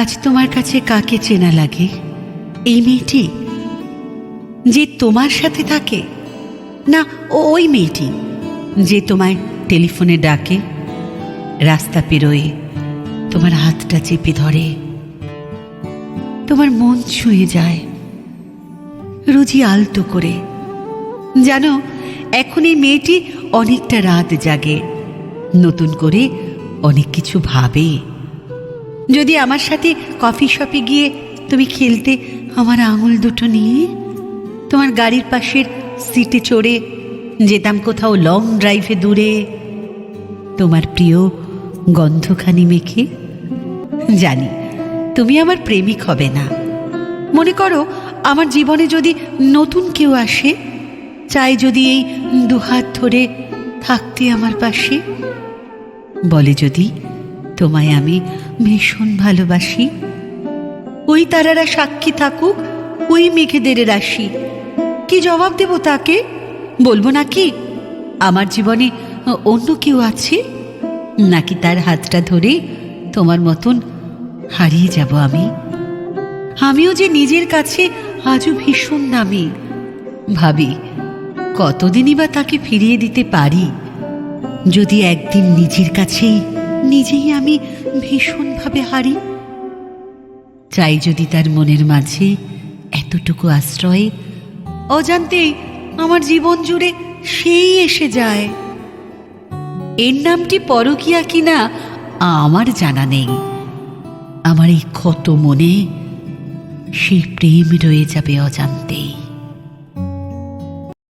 আজ তোমার কাছে কাকে চেনা লাগে? এই মেয়েটি যে তোমার সাথে থাকে, না ওই মেয়েটি যে তোমায় টেলিফোনে ডাকে, রাস্তা পেরোয় তোমার হাতটা চেপে ধরে, তোমার মন ছুঁয়ে যায় রোজই আলতো করে? জানো, এখন এই মেয়েটি অনেকটা রাত জাগে, নতুন করে অনেক কিছু ভাবে। যদি আমার সাথে কফি শপে গিয়ে তুমি খেলতে আমার আঙুল দুটো নিয়ে, তোমার গাড়ির পাশের সিটে চড়ে যেতাম কোথাও লং ড্রাইভে দূরে, তোমার প্রিয় গন্ধখানি মেখে। জানি তুমি আমার প্রেমিক হবে না। মনে করো আমার জীবনে যদি নতুন কেউ আসে, চাই যদি এই দুহাত ধরে থাকতে আমার পাশে, বলে যদি তোমায় আমি ভীষণ ভালোবাসি, ওই তারারা সাক্ষী থাকুক, ওই মেঘেদের রাশি। কি জবাব দেব তাকে? বলবো নাকি আমার জীবনে অন্য কেউ আছে, নাকি তার হাতটা ধরে তোমার মতন হারিয়ে যাব আমি? আমিও যে নিজের কাছে আজও ভীষণ দামি, ভাবি কতদিনই বা তাকে ফিরিয়ে দিতে পারি, যদি একদিন নিজের কাছেই নিজেই আমি ভীষণভাবে হারি। চাই যদি তার মনের মাঝে এতটুকু আশ্রয়, অজান্তেই আমার জীবন জুড়ে সেই এসে যায়। এর নামটি পরকীয়া কিনা আমার জানা নেই, আমার এই ক্ষত মনে সেই প্রেম রয়ে যাবে অজান্তেই।